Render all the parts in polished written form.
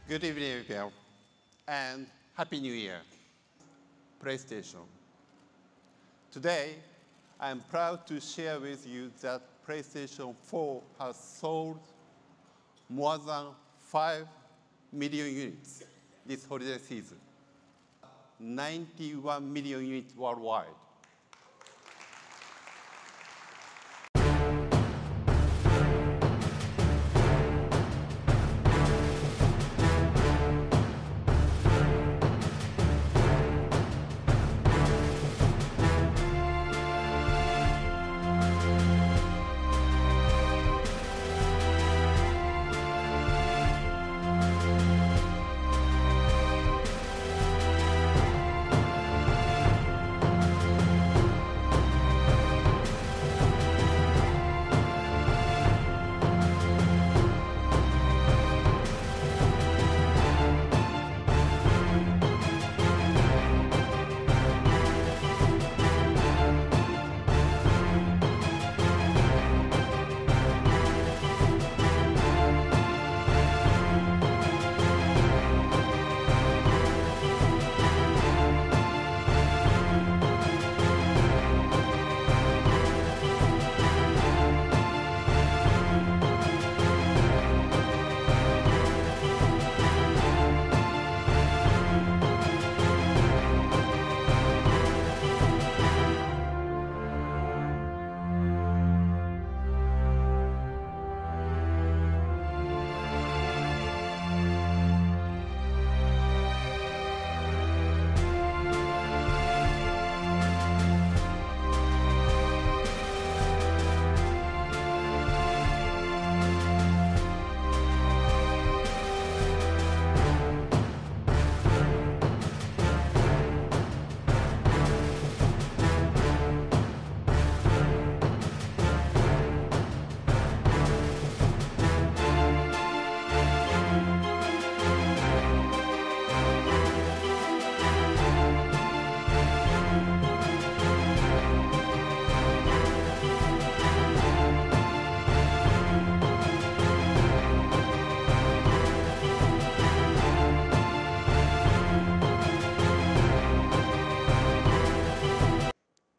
Good evening, everyone, and Happy New Year, PlayStation. Today, I am proud to share with you that PlayStation 4 has sold more than 5 million units this holiday season, 91 million units worldwide.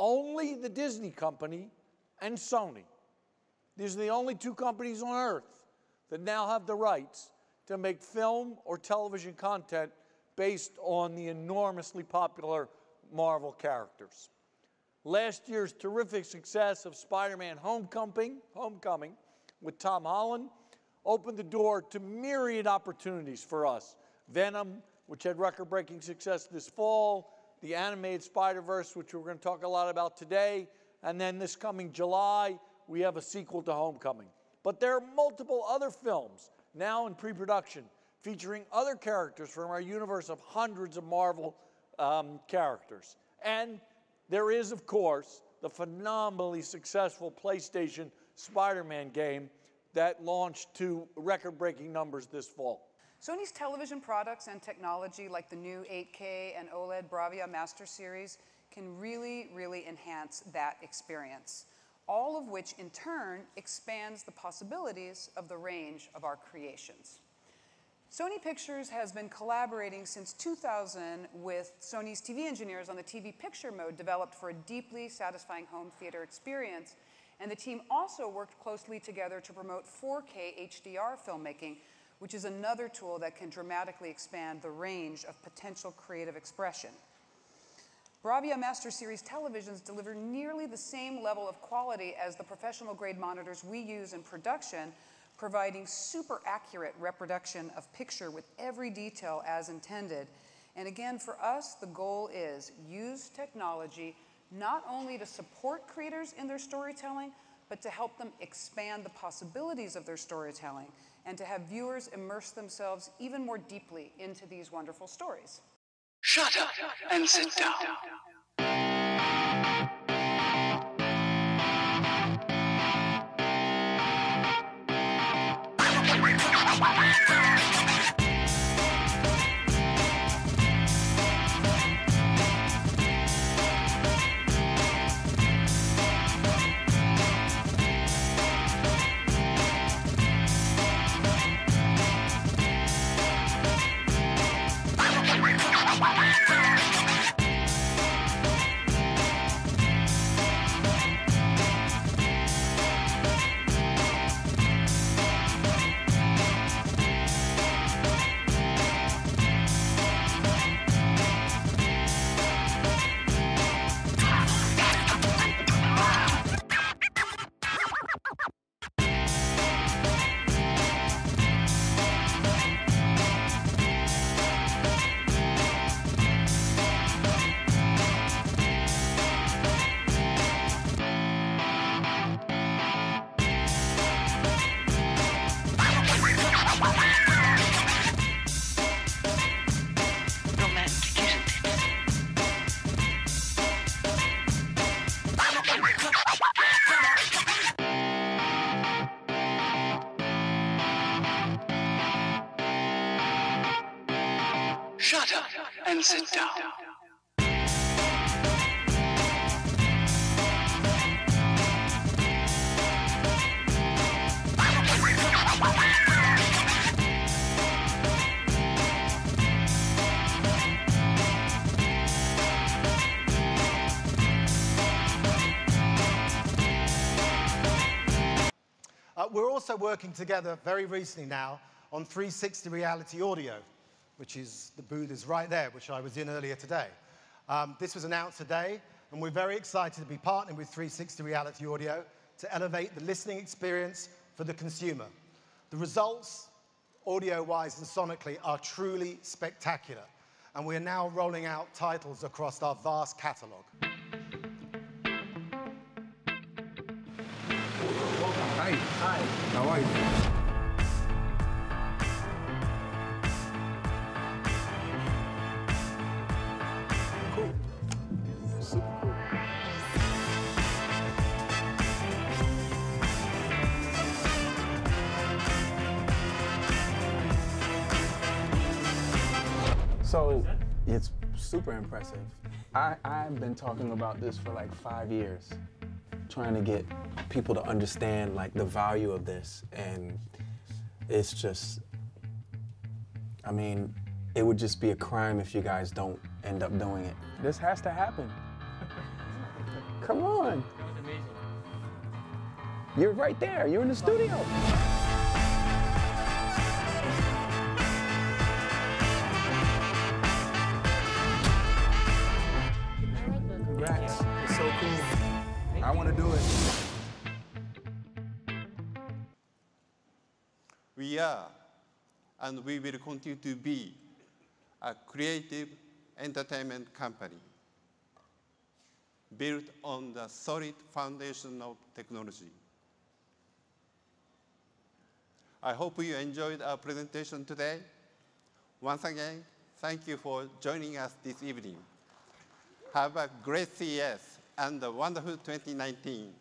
Only the Disney company and Sony. These are the only two companies on earth that now have the rights to make film or television content based on the enormously popular Marvel characters. Last year's terrific success of Spider-Man Homecoming with Tom Holland opened the door to myriad opportunities for us. Venom, which had record-breaking success this fall, the animated Spider-Verse, which we're going to talk a lot about today, and then this coming July, we have a sequel to Homecoming. But there are multiple other films now in pre-production featuring other characters from our universe of hundreds of Marvel characters. And there is, of course, the phenomenally successful PlayStation Spider-Man game that launched to record-breaking numbers this fall. Sony's television products and technology like the new 8K and OLED Bravia Master Series can really enhance that experience, all of which in turn expands the possibilities of the range of our creations. Sony Pictures has been collaborating since 2000 with Sony's TV engineers on the TV picture mode developed for a deeply satisfying home theater experience, and the team also worked closely together to promote 4K HDR filmmaking, which is another tool that can dramatically expand the range of potential creative expression. Bravia Master Series televisions deliver nearly the same level of quality as the professional-grade monitors we use in production, providing super accurate reproduction of picture with every detail as intended. And again, for us, the goal is use technology not only to support creators in their storytelling, but to help them expand the possibilities of their storytelling and to have viewers immerse themselves even more deeply into these wonderful stories. Shut up and sit down. Shut up and sit down. We're also working together very recently now on 360 reality audio, which is, the booth is right there, which I was in earlier today. This was announced today, and we're very excited to be partnering with 360 reality audio to elevate the listening experience for the consumer. The results, audio-wise and sonically, are truly spectacular, and we are now rolling out titles across our vast catalog. Hi. Hi. How are you? Cool. Super cool. So, it's super impressive. I've been talking about this for like 5 years, trying to get people to understand like the value of this, and it's just, I mean, it would just be a crime if you guys don't end up doing it. This has to happen. Come on. That was amazing. You're right there, you're in the studio. Congrats, it's so cool. I want to do it. We are, and we will continue to be, a creative entertainment company built on the solid foundation of technology. I hope you enjoyed our presentation today. Once again, thank you for joining us this evening. Have a great CES and a wonderful 2019.